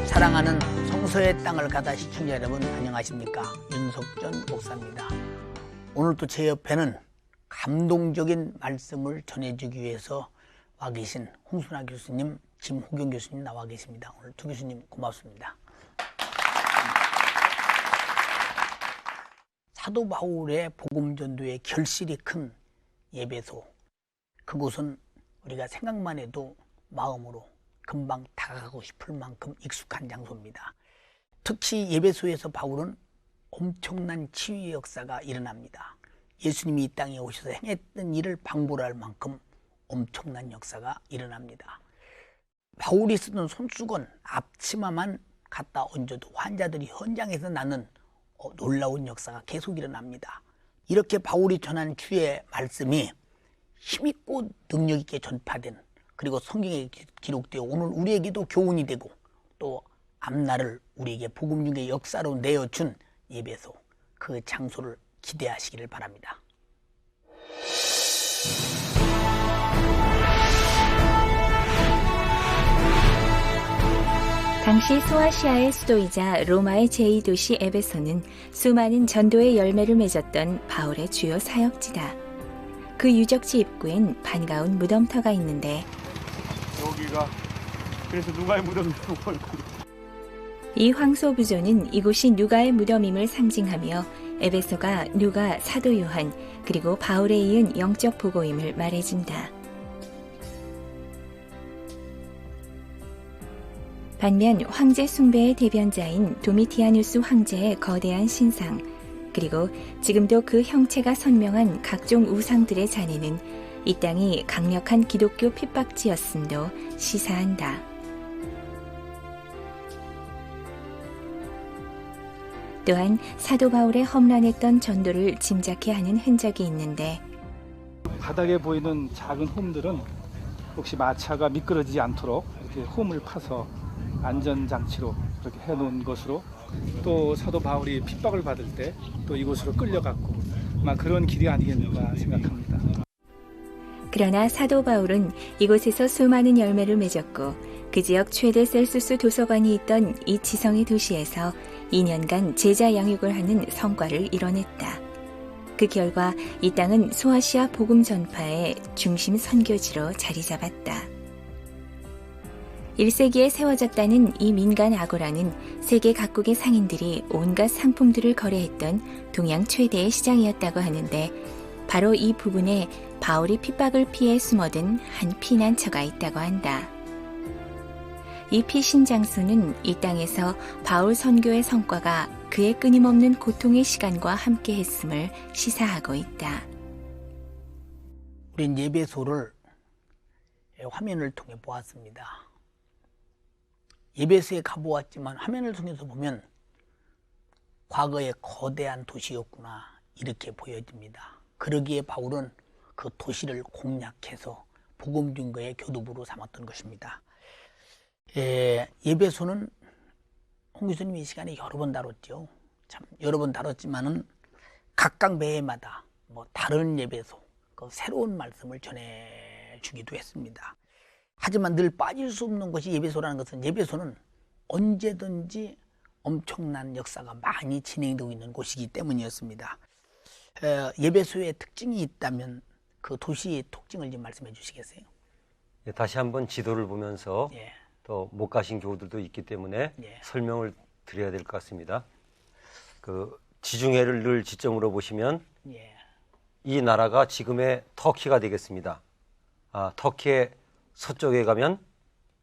사랑하는 성서의 땅을 가다 시청자 여러분 안녕하십니까? 윤석전 목사입니다. 오늘도 제 옆에는 감동적인 말씀을 전해주기 위해서 와 계신 홍순아 교수님, 김호경 교수님 나와 계십니다. 오늘 두 교수님 고맙습니다. 사도 바울의 복음전도의 결실이 큰 예배소, 그곳은 우리가 생각만 해도 마음으로 금방 다가가고 싶을 만큼 익숙한 장소입니다. 특히 예배소에서 바울은 엄청난 치유의 역사가 일어납니다. 예수님이 이 땅에 오셔서 행했던 일을 방불할 만큼 엄청난 역사가 일어납니다. 바울이 쓰던 손수건, 앞치마만 갖다 얹어도 환자들이 현장에서 나는 놀라운 역사가 계속 일어납니다. 이렇게 바울이 전한 주의 말씀이 힘있고 능력있게 전파된, 그리고 성경에 기록되어 오늘 우리에게도 교훈이 되고 또 앞날을 우리에게 복음 중의 역사로 내어준 예배소, 그 장소를 기대하시기를 바랍니다. 당시 소아시아의 수도이자 로마의 제2도시 에베소는 수많은 전도의 열매를 맺었던 바울의 주요 사역지다. 그 유적지 입구엔 반가운 무덤터가 있는데 여기가 그래서 누가의 무덤이라고 벌고 이 황소부조는 이곳이 누가의 무덤임을 상징하며 에베소가 누가, 사도 요한, 그리고 바울에 이은 영적 보고임을 말해준다. 반면 황제 숭배의 대변자인 도미티아누스 황제의 거대한 신상, 그리고 지금도 그 형체가 선명한 각종 우상들의 잔해는 이 땅이 강력한 기독교 핍박지였음도 시사한다. 또한 사도 바울의 험난했던 전도를 짐작케 하는 흔적이 있는데 바닥에 보이는 작은 홈들은 혹시 마차가 미끄러지지 않도록 이렇게 홈을 파서 안전장치로 그렇게 해놓은 것으로, 또 사도 바울이 핍박을 받을 때 또 이곳으로 끌려갔고 아마 그런 길이 아니겠는가 생각합니다. 그러나 사도 바울은 이곳에서 수많은 열매를 맺었고 그 지역 최대 셀수스 도서관이 있던 이 지성의 도시에서 2년간 제자 양육을 하는 성과를 이뤄냈다. 그 결과 이 땅은 소아시아 복음 전파의 중심 선교지로 자리 잡았다. 1세기에 세워졌다는 이 민간 아고라는 세계 각국의 상인들이 온갖 상품들을 거래했던 동양 최대의 시장이었다고 하는데 바로 이 부분에 바울이 핍박을 피해 숨어든 한 피난처가 있다고 한다. 이 피신 장소는 이 땅에서 바울 선교의 성과가 그의 끊임없는 고통의 시간과 함께했음을 시사하고 있다. 우린 예배소를 화면을 통해 보았습니다. 예배소에 가보았지만 화면을 통해서 보면 과거의 거대한 도시였구나 이렇게 보여집니다. 그러기에 바울은 그 도시를 공략해서 복음 증거의 교두보로 삼았던 것입니다. 예배소는 홍 교수님이 이 시간에 여러 번 다뤘죠. 참 여러 번 다뤘지만은 각각 매해마다 다른 예배소, 그 새로운 말씀을 전해주기도 했습니다. 하지만 늘 빠질 수 없는 것이 예배소라는 것은, 예배소는 언제든지 엄청난 역사가 많이 진행되고 있는 곳이기 때문이었습니다. 예배소의 특징이 있다면 그 도시의 특징을 좀 말씀해 주시겠어요? 다시 한번 지도를 보면서 예. 또 못 가신 교우들도 있기 때문에 예. 설명을 드려야 될 것 같습니다. 그 지중해를 늘 지점으로 보시면 예. 이 나라가 지금의 터키가 되겠습니다. 터키의 서쪽에 가면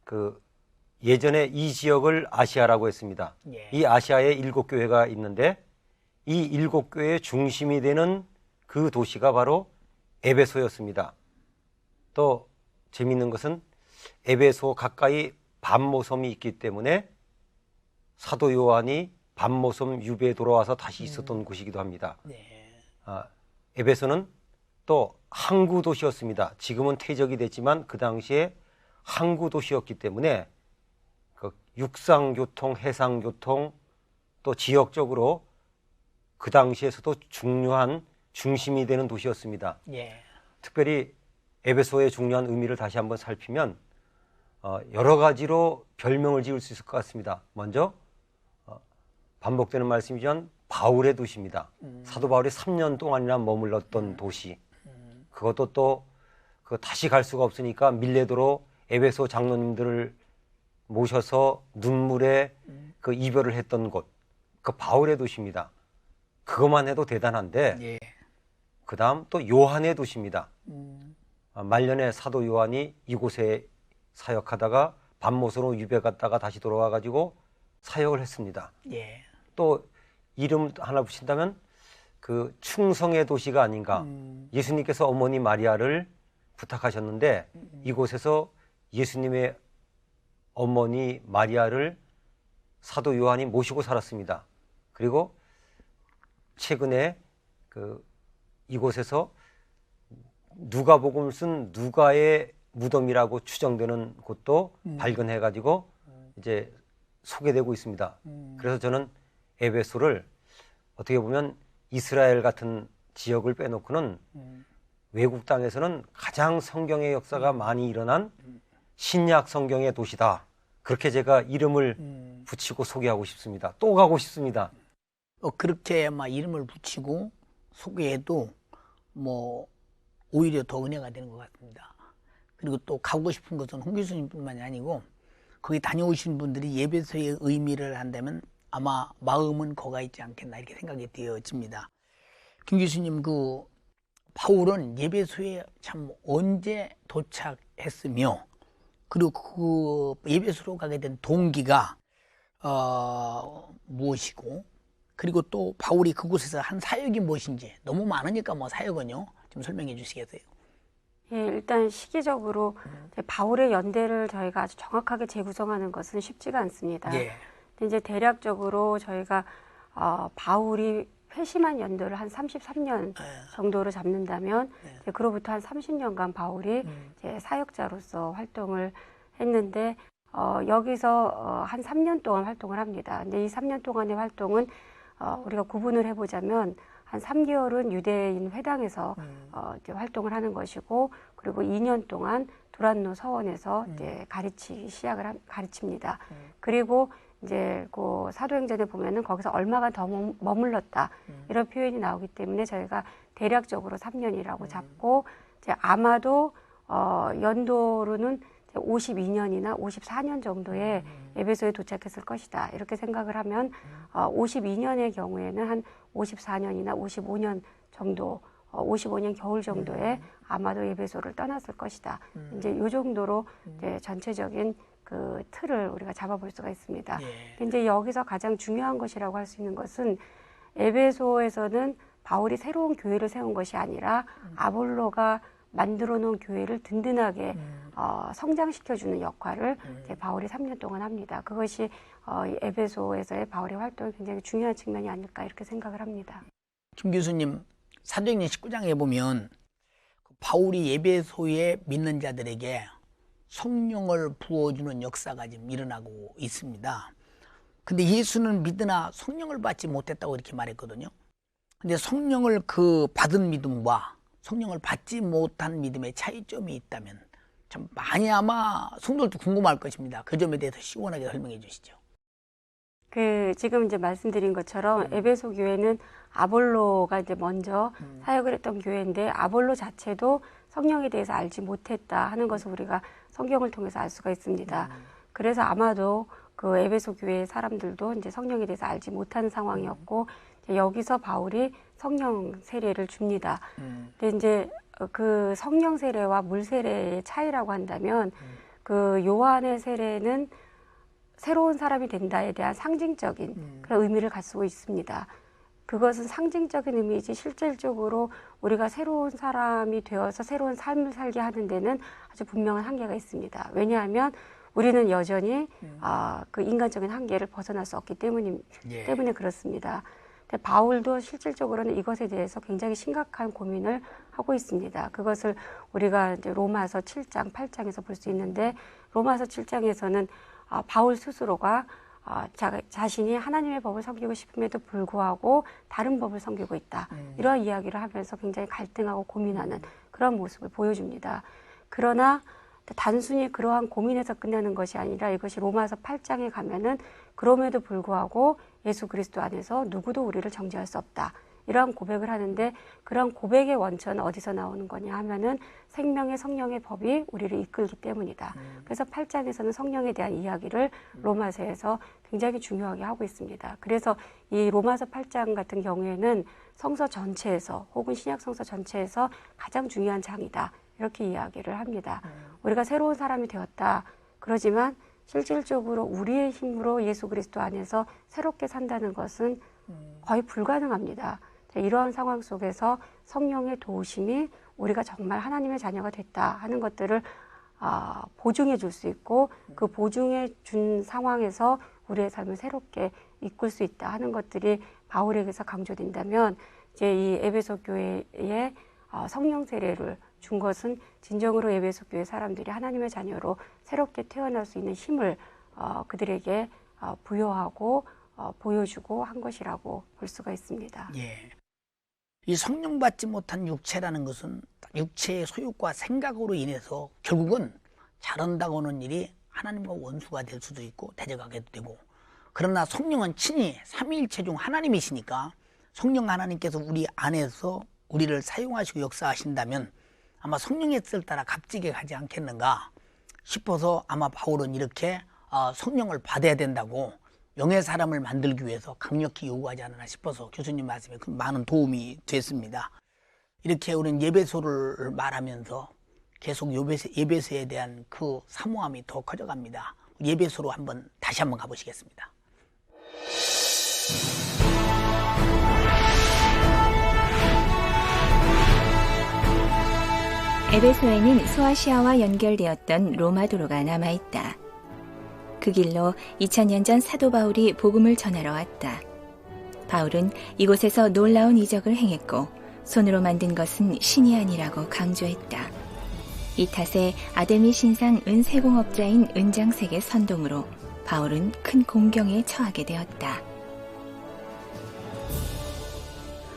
그 예전에 이 지역을 아시아라고 했습니다. 예. 이 아시아에 7교회가 있는데 이 7교회의 중심이 되는 그 도시가 바로 에베소였습니다. 또 재미있는 것은 에베소 가까이 밤모섬이 있기 때문에 사도 요한이 밤모섬 유배에 돌아와서 다시 있었던 곳이기도 합니다. 네. 에베소는 또 항구 도시였습니다. 지금은 퇴적이 됐지만 그 당시에 항구 도시였기 때문에 그 육상교통, 해상교통 또 지역적으로 그 당시에서도 중요한 중심이 되는 도시였습니다. 예. 특별히 에베소의 중요한 의미를 다시 한번 살피면 여러 가지로 별명을 지을 수 있을 것 같습니다. 먼저 반복되는 말씀이지만 바울의 도시입니다. 사도 바울이 3년 동안이나 머물렀던 도시. 그것도 또 다시 갈 수가 없으니까 밀레도로 에베소 장로님들을 모셔서 눈물에 그 이별을 했던 곳. 그 바울의 도시입니다. 그것만 해도 대단한데 예. 그 다음 또 요한의 도시입니다. 말년에 사도 요한이 이곳에 사역하다가 밤못으로 유배 갔다가 다시 돌아와가지고 사역을 했습니다. 예. 또 이름 하나 붙인다면 그 충성의 도시가 아닌가. 예수님께서 어머니 마리아를 부탁하셨는데 이곳에서 예수님의 어머니 마리아를 사도 요한이 모시고 살았습니다. 그리고 최근에 이곳에서 누가복음을 쓴 누가의 무덤이라고 추정되는 곳도 발견해가지고 이제 소개되고 있습니다. 그래서 저는 에베소를 어떻게 보면 이스라엘 같은 지역을 빼놓고는 외국 땅에서는 가장 성경의 역사가 많이 일어난 신약 성경의 도시다. 그렇게 제가 이름을 붙이고 소개하고 싶습니다. 또 가고 싶습니다. 그렇게 막 이름을 붙이고 소개해도 뭐 오히려 더 은혜가 되는 것 같습니다. 그리고 또 가고 싶은 것은 홍 교수님뿐만이 아니고 거기 다녀오신 분들이 예배소의 의미를 한다면 아마 마음은 거가 있지 않겠나 이렇게 생각이 되어집니다. 김 교수님, 바울은 예배소에 참 언제 도착했으며 그리고 그 예배소로 가게 된 동기가 무엇이고 그리고 또 바울이 그곳에서 한 사역이 무엇인지 너무 많으니까 뭐 사역은요 좀 설명해 주시겠어요? 예, 일단 시기적으로 바울의 연대를 저희가 아주 정확하게 재구성하는 것은 쉽지가 않습니다. 예. 근데 이제 대략적으로 저희가 바울이 회심한 연도를 한 33년 정도로 잡는다면 이제 그로부터 한 30년간 바울이 이제 사역자로서 활동을 했는데 여기서 한 3년 동안 활동을 합니다. 근데 이 3년 동안의 활동은 우리가 구분을 해보자면 한 3개월은 유대인 회당에서 이제 활동을 하는 것이고 그리고 2년 동안 두란노 서원에서 이제 가르칩니다. 그리고 이제 그 사도행전에 보면은 거기서 얼마가 더 머물렀다 이런 표현이 나오기 때문에 저희가 대략적으로 3년이라고 잡고 이제 아마도 연도로는 52년이나 54년 정도에 에베소에 도착했을 것이다 이렇게 생각을 하면 52년의 경우에는 한 54년이나 55년 정도 55년 겨울 정도에 아마도 에베소를 떠났을 것이다. 이제 이 정도로 이제 전체적인 그 틀을 우리가 잡아볼 수가 있습니다. 예. 이제 여기서 가장 중요한 것이라고 할 수 있는 것은 에베소에서는 바울이 새로운 교회를 세운 것이 아니라 아볼로가 만들어 놓은 교회를 든든하게 성장시켜주는 역할을 이제 바울이 3년 동안 합니다. 그것이 에베소에서의 바울의 활동이 굉장히 중요한 측면이 아닐까 이렇게 생각을 합니다. 김 교수님, 사도행전 19장에 보면 바울이 에베소의 믿는 자들에게 성령을 부어주는 역사가 지금 일어나고 있습니다. 근데 예수는 믿으나 성령을 받지 못했다고 이렇게 말했거든요. 근데 성령을 받은 믿음과 성령을 받지 못한 믿음의 차이점이 있다면 참 많이 아마 성도들도 궁금할 것입니다. 그 점에 대해서 시원하게 설명해 주시죠. 지금 이제 말씀드린 것처럼 에베소 교회는 아볼로가 이제 먼저 사역을 했던 교회인데 아볼로 자체도 성령에 대해서 알지 못했다 하는 것을 우리가 성경을 통해서 알 수가 있습니다. 그래서 아마도 그 에베소 교회 사람들도 이제 성령에 대해서 알지 못하는 상황이었고 이제 여기서 바울이 성령 세례를 줍니다. 근데 이제 그 성령 세례와 물 세례의 차이라고 한다면 그 요한의 세례는 새로운 사람이 된다에 대한 상징적인 그런 의미를 가지고 있습니다. 그것은 상징적인 의미이지 실질적으로 우리가 새로운 사람이 되어서 새로운 삶을 살게 하는 데는 아주 분명한 한계가 있습니다. 왜냐하면 우리는 여전히 그 인간적인 한계를 벗어날 수 없기 때문에 그렇습니다. 근데 바울도 실질적으로는 이것에 대해서 굉장히 심각한 고민을 하고 있습니다. 그것을 우리가 이제 로마서 7장, 8장에서 볼 수 있는데 로마서 7장에서는 바울 스스로가 자신이 하나님의 법을 섬기고 싶음에도 불구하고 다른 법을 섬기고 있다. 이러한 이야기를 하면서 굉장히 갈등하고 고민하는 그런 모습을 보여줍니다. 그러나 단순히 그러한 고민에서 끝나는 것이 아니라 이것이 로마서 8장에 가면은 그럼에도 불구하고 예수 그리스도 안에서 누구도 우리를 정죄할 수 없다. 이러한 고백을 하는데 그러한 고백의 원천은 어디서 나오는 거냐 하면은 생명의 성령의 법이 우리를 이끌기 때문이다. 그래서 8장에서는 성령에 대한 이야기를 로마서에서 굉장히 중요하게 하고 있습니다. 그래서 이 로마서 8장 같은 경우에는 성서 전체에서 혹은 신약 성서 전체에서 가장 중요한 장이다. 이렇게 이야기를 합니다. 우리가 새로운 사람이 되었다. 그러지만 실질적으로 우리의 힘으로 예수 그리스도 안에서 새롭게 산다는 것은 거의 불가능합니다. 이러한 상황 속에서 성령의 도우심이 우리가 정말 하나님의 자녀가 됐다 하는 것들을 보증해 줄 수 있고 그 보증해 준 상황에서 우리의 삶을 새롭게 이끌 수 있다 하는 것들이 바울에게서 강조된다면 이제 이 에베소 교회에 성령 세례를 준 것은 진정으로 에베소 교회 사람들이 하나님의 자녀로 새롭게 태어날 수 있는 힘을 그들에게 부여하고 보여주고 한 것이라고 볼 수가 있습니다. 예. 이 성령 받지 못한 육체라는 것은 육체의 소욕과 생각으로 인해서 결국은 잘한다고 하는 일이 하나님과 원수가 될 수도 있고 대적하게도 되고, 그러나 성령은 친히 삼위일체 중 하나님이시니까 성령 하나님께서 우리 안에서 우리를 사용하시고 역사하신다면 아마 성령의 뜻을 따라 값지게 가지 않겠는가 싶어서 아마 바울은 이렇게 성령을 받아야 된다고 영의 사람을 만들기 위해서 강력히 요구하지 않았나 싶어서 교수님 말씀에 많은 도움이 됐습니다. 이렇게 우리는 예배소를 말하면서 계속 예배소에 대한 그 사모함이 더 커져갑니다. 예배소로 다시 한번 가보시겠습니다. 에베소에는 소아시아와 연결되었던 로마 도로가 남아있다. 그 길로 2000년 전 사도 바울이 복음을 전하러 왔다. 바울은 이곳에서 놀라운 이적을 행했고 손으로 만든 것은 신이 아니라고 강조했다. 이 탓에 아데미 신상 은세공업자인 은장색의 선동으로 바울은 큰 공경에 처하게 되었다.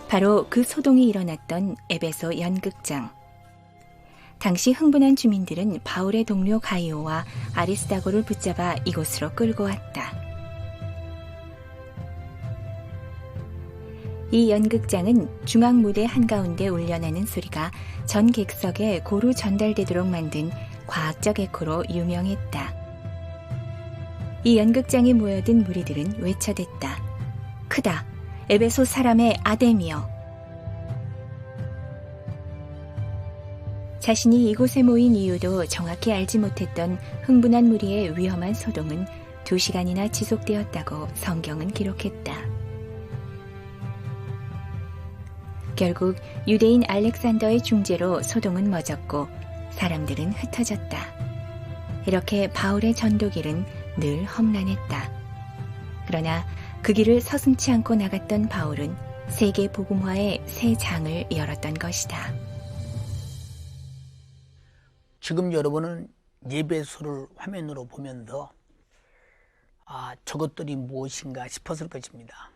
바로 그 소동이 일어났던 에베소 연극장. 당시 흥분한 주민들은 바울의 동료 가이오와 아리스다고를 붙잡아 이곳으로 끌고 왔다. 이 연극장은 중앙 무대 한가운데 울려나는 소리가 전 객석에 고루 전달되도록 만든 과학적 에코로 유명했다. 이 연극장에 모여든 무리들은 외쳐댔다. 크다! 에베소 사람의 아데미여! 자신이 이곳에 모인 이유도 정확히 알지 못했던 흥분한 무리의 위험한 소동은 2시간이나 지속되었다고 성경은 기록했다. 결국 유대인 알렉산더의 중재로 소동은 멎었고 사람들은 흩어졌다. 이렇게 바울의 전도길은 늘 험난했다. 그러나 그 길을 서슴지 않고 나갔던 바울은 세계 복음화의 새 장을 열었던 것이다. 지금 여러분은 예배소를 화면으로 보면서 저것들이 무엇인가 싶었을 것입니다.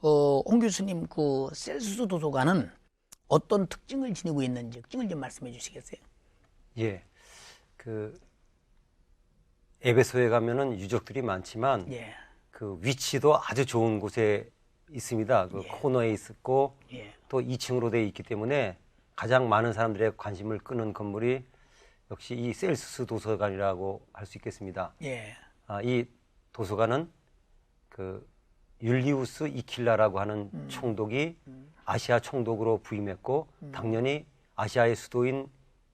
홍 교수님, 그 셀수스 도서관은 어떤 특징을 지니고 있는지 특징을 좀 말씀해 주시겠어요? 예, 그 에베소에 가면은 유적들이 많지만 예. 그 위치도 아주 좋은 곳에 있습니다. 그 예. 코너에 있었고 예. 또 2층으로 되어 있기 때문에 가장 많은 사람들의 관심을 끄는 건물이 역시 이 셀수스 도서관이라고 할 수 있겠습니다. 예. 이 도서관은 그 율리우스 이킬라라고 하는 총독이 아시아 총독으로 부임했고 당연히 아시아의 수도인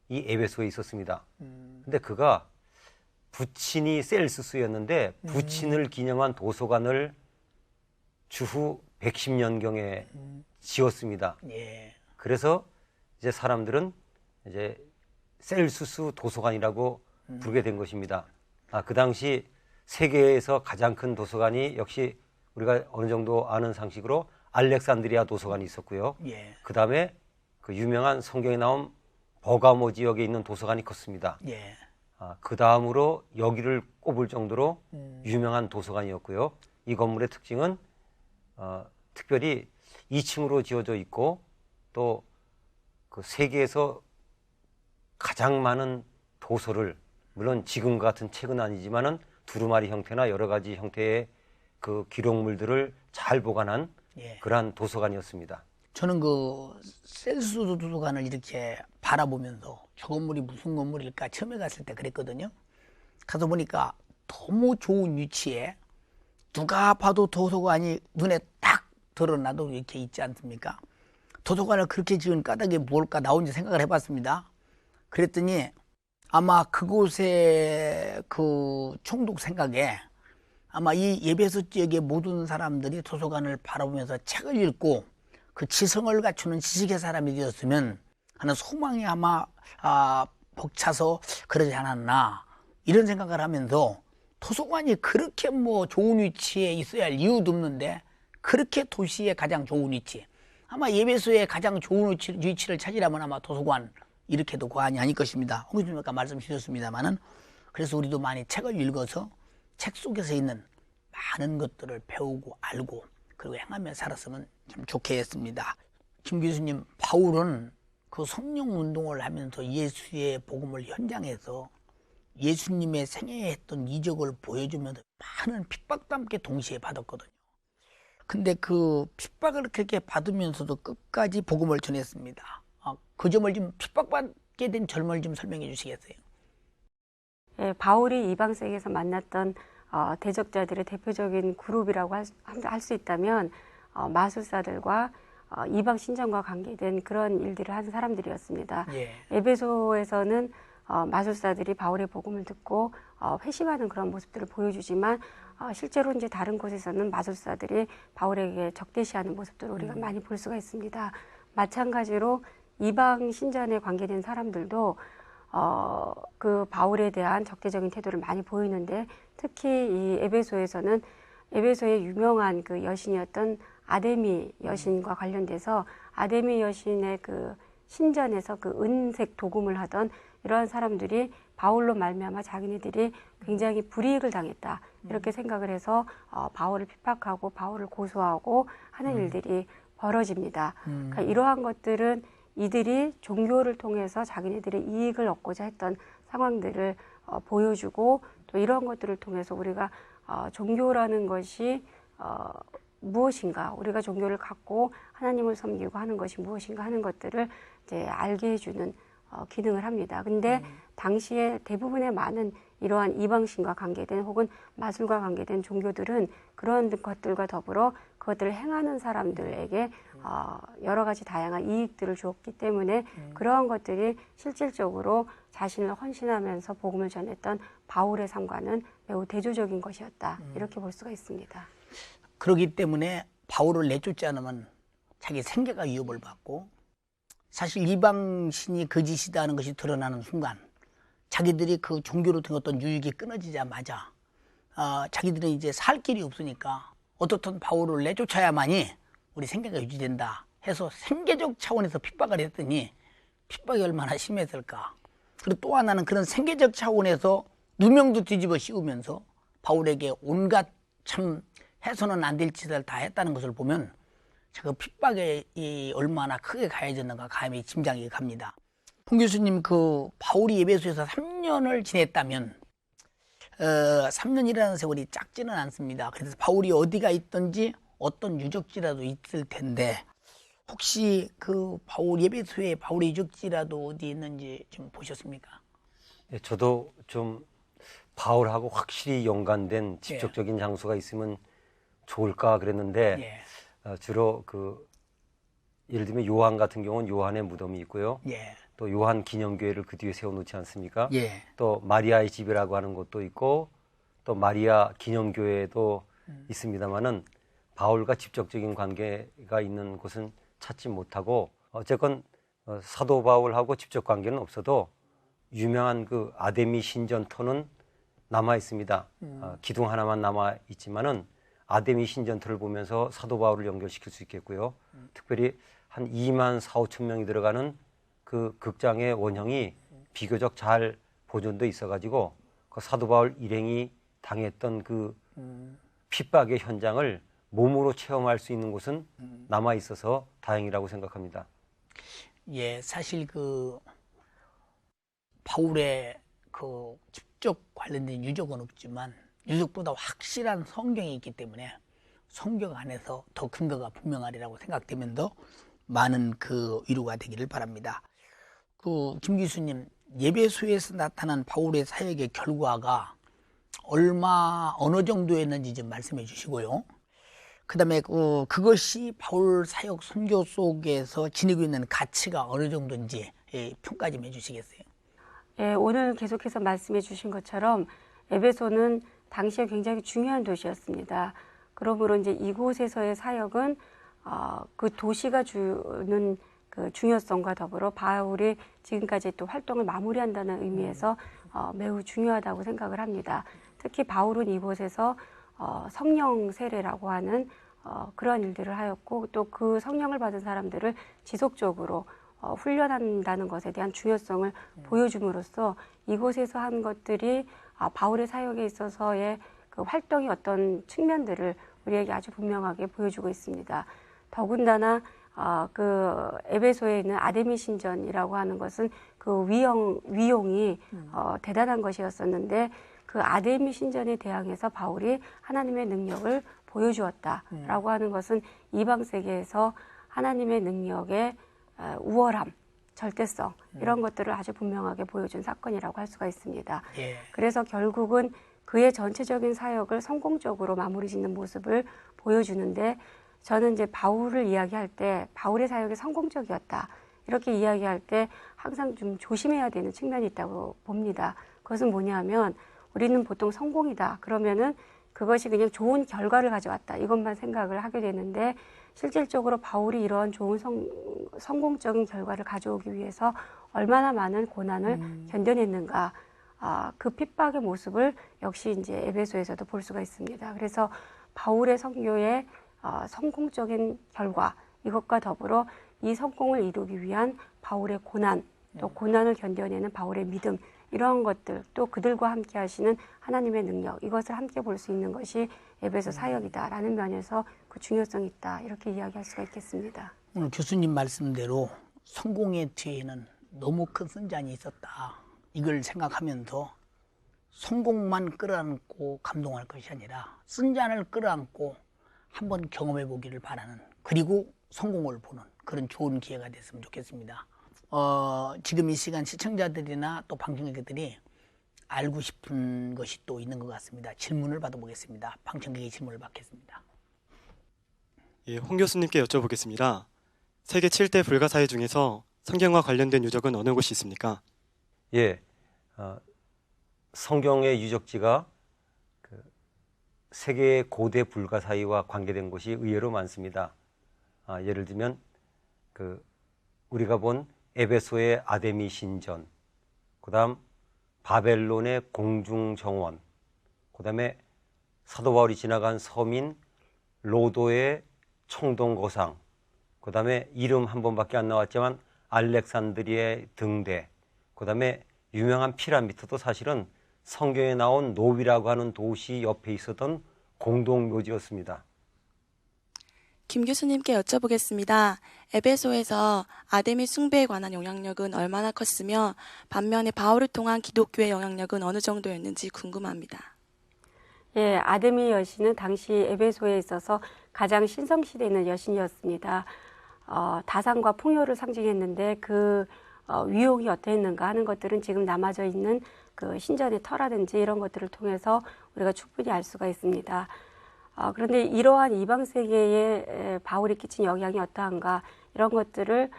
이 에베소에 있었습니다. 근데 그가 부친이 셀수스였는데 부친을 기념한 도서관을 주후 110년경에 지었습니다. 예. 그래서 이제 사람들은 이제 셀수스 도서관이라고 부르게 된 것입니다. 그 당시 세계에서 가장 큰 도서관이 역시 우리가 어느 정도 아는 상식으로 알렉산드리아 도서관이 있었고요. 예. 그 다음에 그 유명한 성경에 나온 버가모 지역에 있는 도서관이 컸습니다. 예. 그 다음으로 여기를 꼽을 정도로 유명한 도서관이었고요. 이 건물의 특징은 특별히 2층으로 지어져 있고 또 그 세계에서 가장 많은 도서를 물론 지금 같은 책은 아니지만은 두루마리 형태나 여러 가지 형태의 그 기록물들을 잘 보관한 예. 그러한 도서관이었습니다. 저는 그 셀수 도서관을 이렇게 바라보면서 저 건물이 무슨 건물일까 처음에 갔을 때 그랬거든요. 가서 보니까 너무 좋은 위치에 누가 봐도 도서관이 눈에 딱 드러나도 이렇게 있지 않습니까? 도서관을 그렇게 지은 까닭이 뭘까 나 혼자 생각을 해봤습니다. 그랬더니 아마 그곳의 그 총독 생각에 아마 이 예배소 지역의 모든 사람들이 도서관을 바라보면서 책을 읽고 그 지성을 갖추는 지식의 사람이 되었으면 하는 소망이 아마 벅차서 그러지 않았나 이런 생각을 하면서 도서관이 그렇게 뭐 좋은 위치에 있어야 할 이유도 없는데 그렇게 도시의 가장 좋은 위치 아마 예배소의 가장 좋은 위치를 찾으려면 아마 도서관 이렇게도 과언이 아닐 것입니다. 홍 교수님 아까 말씀 주셨습니다만은 그래서 우리도 많이 책을 읽어서 책 속에서 있는 많은 것들을 배우고 알고 그리고 행하며 살았으면 참 좋겠습니다. 김 교수님, 바울은 그 성령 운동을 하면서 예수의 복음을 현장에서 예수님의 생애에 했던 이적을 보여주면서 많은 핍박도 함께 동시에 받았거든요. 근데 그 핍박을 그렇게 받으면서도 끝까지 복음을 전했습니다. 그 점을 좀 핍박받게 된 점을 좀 설명해 주시겠어요? 예, 바울이 이방 세계에서 만났던 대적자들의 대표적인 그룹이라고 할 수 있다면 마술사들과 이방 신전과 관계된 그런 일들을 한 사람들이었습니다. 예. 에베소에서는 마술사들이 바울의 복음을 듣고 회심하는 그런 모습들을 보여주지만 실제로 이제 다른 곳에서는 마술사들이 바울에게 적대시하는 모습들을 우리가 많이 볼 수가 있습니다. 마찬가지로 이방 신전에 관계된 사람들도 그 바울에 대한 적대적인 태도를 많이 보이는데 특히 이 에베소에서는 에베소의 유명한 그 여신이었던 아데미 여신과 관련돼서 아데미 여신의 그 신전에서 그 은색 도금을 하던 이러한 사람들이 바울로 말미암아 자기네들이 굉장히 불이익을 당했다 이렇게 생각을 해서 바울을 핍박하고 바울을 고소하고 하는 일들이 벌어집니다. 그러니까 이러한 것들은 이들이 종교를 통해서 자기네들의 이익을 얻고자 했던 상황들을 보여주고 또 이런 것들을 통해서 우리가 종교라는 것이 무엇인가, 우리가 종교를 갖고 하나님을 섬기고 하는 것이 무엇인가 하는 것들을 이제 알게 해주는 기능을 합니다. 근데 당시에 대부분의 많은 이러한 이방신과 관계된 혹은 마술과 관계된 종교들은 그런 것들과 더불어 그것들을 행하는 사람들에게 여러 가지 다양한 이익들을 주었기 때문에 그러한 것들이 실질적으로 자신을 헌신하면서 복음을 전했던 바울의 삶과는 매우 대조적인 것이었다. 이렇게 볼 수가 있습니다. 그렇기 때문에 바울을 내쫓지 않으면 자기 생계가 위협을 받고 사실 이방신이 거짓이다 하는 것이 드러나는 순간 자기들이 그 종교로 된 어떤 유익이 끊어지자마자 자기들은 이제 살 길이 없으니까 어떻든 바울을 내쫓아야만이 우리 생계가 유지된다 해서 생계적 차원에서 핍박을 했더니 핍박이 얼마나 심했을까. 그리고 또 하나는 그런 생계적 차원에서 누명도 뒤집어 씌우면서 바울에게 온갖 참 해서는 안 될 짓을 다 했다는 것을 보면 그 핍박이 얼마나 크게 가해졌는가 감히 짐작이 갑니다. 홍 교수님, 그 바울이 에베소에서 3년을 지냈다면 3년이라는 세월이 작지는 않습니다. 그래서 바울이 어디가 있든지 어떤 유적지라도 있을 텐데 혹시 그 바울 에베소에 바울의 유적지라도 어디 있는지 좀 보셨습니까? 네, 저도 좀 바울하고 확실히 연관된 직접적인 장소가 있으면 좋을까 그랬는데 주로 그 예를 들면 요한 같은 경우는 요한의 무덤이 있고요. 또 요한 기념교회를 그 뒤에 세워놓지 않습니까? 또 마리아의 집이라고 하는 곳도 있고 또 마리아 기념교회도 있습니다만은 바울과 직접적인 관계가 있는 곳은 찾지 못하고 어쨌건 사도 바울하고 직접 관계는 없어도 유명한 그 아데미 신전터는 남아 있습니다. 기둥 하나만 남아 있지만은 아데미 신전터를 보면서 사도 바울을 연결시킬 수 있겠고요. 특별히 한 2만 4, 5천 명이 들어가는 그 극장의 원형이 비교적 잘 보존돼 있어가지고 그 사도 바울 일행이 당했던 그 핍박의 현장을 몸으로 체험할 수 있는 곳은 남아 있어서 다행이라고 생각합니다. 예, 사실 그 바울의 그 직접 관련된 유적은 없지만 유적보다 확실한 성경이 있기 때문에 성경 안에서 더 근거가 분명하리라고 생각되면서 많은 그 위로가 되기를 바랍니다. 그 김 교수님, 예배소에서 나타난 바울의 사역의 결과가 어느 정도였는지 좀 말씀해 주시고요. 그다음에 그것이 바울 사역 선교 속에서 지니고 있는 가치가 어느 정도인지 평가 좀 해주시겠어요? 예, 오늘 계속해서 말씀해 주신 것처럼 에베소는 당시에 굉장히 중요한 도시였습니다. 그러므로 이제 이곳에서의 사역은 그 도시가 주는 그 중요성과 더불어 바울이 지금까지 또 활동을 마무리한다는 의미에서 매우 중요하다고 생각을 합니다. 특히 바울은 이곳에서 성령 세례라고 하는 그러한 일들을 하였고 또 그 성령을 받은 사람들을 지속적으로 훈련한다는 것에 대한 중요성을 보여줌으로써 이곳에서 한 것들이 바울의 사역에 있어서의 그 활동의 어떤 측면들을 우리에게 아주 분명하게 보여주고 있습니다. 더군다나 그 에베소에 있는 아데미 신전이라고 하는 것은 그 위용이 대단한 것이었었는데 그 아데미 신전에 대항해서 바울이 하나님의 능력을 보여주었다라고 하는 것은 이방 세계에서 하나님의 능력의 우월함, 절대성 이런 것들을 아주 분명하게 보여준 사건이라고 할 수가 있습니다. 예. 그래서 결국은 그의 전체적인 사역을 성공적으로 마무리 짓는 모습을 보여주는데 저는 이제 바울을 이야기할 때 바울의 사역이 성공적이었다 이렇게 이야기할 때 항상 좀 조심해야 되는 측면이 있다고 봅니다. 그것은 뭐냐면 우리는 보통 성공이다 그러면은 그것이 그냥 좋은 결과를 가져왔다 이것만 생각을 하게 되는데 실질적으로 바울이 이러한 좋은 성공적인 결과를 가져오기 위해서 얼마나 많은 고난을 견뎌냈는가 그 핍박의 모습을 역시 이제 에베소에서도 볼 수가 있습니다. 그래서 바울의 선교의 성공적인 결과 이것과 더불어 이 성공을 이루기 위한 바울의 고난 또 고난을 견뎌내는 바울의 믿음 이러한 것들 또 그들과 함께 하시는 하나님의 능력 이것을 함께 볼 수 있는 것이 에베소 사역이다라는 면에서 그 중요성이 있다 이렇게 이야기할 수가 있겠습니다. 오늘 교수님 말씀대로 성공의 뒤에는 너무 큰 승잔이 있었다. 이걸 생각하면서 성공만 끌어안고 감동할 것이 아니라 승잔을 끌어안고 한번 경험해 보기를 바라는 그리고 성공을 보는 그런 좋은 기회가 됐으면 좋겠습니다. 지금 이 시간 시청자들이나 또 방청객들이 알고 싶은 것이 또 있는 것 같습니다. 질문을 받아보겠습니다. 방청객의 질문을 받겠습니다. 예, 홍 교수님께 여쭤보겠습니다. 세계 7대 불가사의 중에서 성경과 관련된 유적은 어느 곳이 있습니까? 예, 성경의 유적지가 세계의 고대 불가사의와 관계된 곳이 의외로 많습니다. 예를 들면 우리가 본 에베소의 아데미 신전, 그다음 바벨론의 공중정원, 그다음에 사도 바울이 지나간 섬인 로도의 청동거상, 그다음에 이름 한 번밖에 안 나왔지만 알렉산드리아의 등대, 그다음에 유명한 피라미드도 사실은 성경에 나온 노비라고 하는 도시 옆에 있었던 공동묘지였습니다. 김 교수님께 여쭤보겠습니다. 에베소에서 아데미 숭배에 관한 영향력은 얼마나 컸으며 반면에 바울을 통한 기독교의 영향력은 어느 정도였는지 궁금합니다. 예, 아데미 여신은 당시 에베소에 있어서 가장 신성시대 있는 여신이었습니다. 다산과 풍요를 상징했는데 그 위용이 어떠했는가 하는 것들은 지금 남아져 있는 그 신전의 터라든지 이런 것들을 통해서 우리가 충분히 알 수가 있습니다. 그런데 이러한 이방 세계에 바울이 끼친 영향이 어떠한가 이런 것들을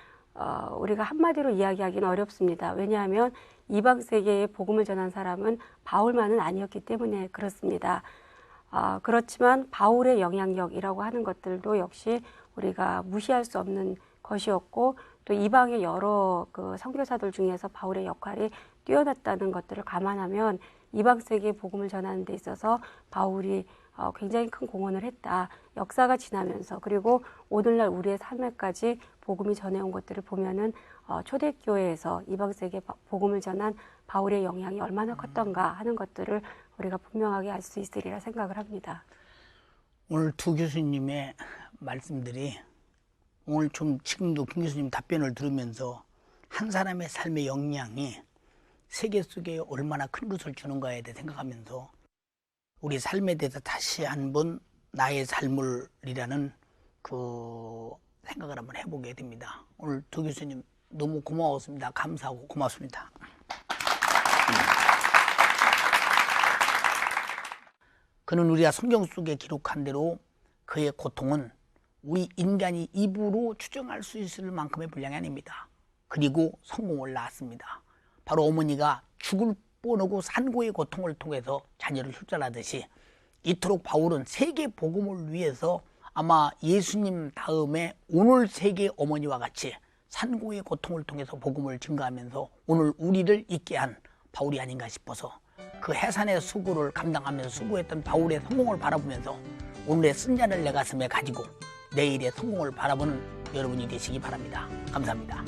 우리가 한마디로 이야기하기는 어렵습니다. 왜냐하면 이방 세계에 복음을 전한 사람은 바울만은 아니었기 때문에 그렇습니다. 그렇지만 바울의 영향력이라고 하는 것들도 역시 우리가 무시할 수 없는 것이었고 또 이방의 여러 그 선교사들 중에서 바울의 역할이 뛰어났다는 것들을 감안하면 이방 세계에 복음을 전하는 데 있어서 바울이 굉장히 큰 공헌을 했다. 역사가 지나면서 그리고 오늘날 우리의 삶에까지 복음이 전해온 것들을 보면은 초대교회에서 이방 세계에 복음을 전한 바울의 영향이 얼마나 컸던가 하는 것들을 우리가 분명하게 알 수 있으리라 생각을 합니다. 오늘 두 교수님의 말씀들이 오늘 좀 지금도 김 교수님 답변을 들으면서 한 사람의 삶의 역량이 세계 속에 얼마나 큰 것을 주는가에 대해 생각하면서 우리 삶에 대해서 다시 한번 나의 삶을이라는 그 생각을 한번 해보게 됩니다. 오늘 두 교수님 너무 고마웠습니다. 감사하고 고맙습니다. 그는 우리가 성경 속에 기록한 대로 그의 고통은 우리 인간이 입으로 추정할 수 있을 만큼의 분량이 아닙니다. 그리고 성공을 낳았습니다. 바로 어머니가 죽을 뻔하고 산고의 고통을 통해서 자녀를 출산하듯이 이토록 바울은 세계 복음을 위해서 아마 예수님 다음에 오늘 세계 어머니와 같이 산고의 고통을 통해서 복음을 증거하면서 오늘 우리를 있게 한 바울이 아닌가 싶어서 그 해산의 수고를 감당하면서 수고했던 바울의 성공을 바라보면서 오늘의 쓴자를 내 가슴에 가지고 내일의 성공을 바라보는 여러분이 되시기 바랍니다. 감사합니다.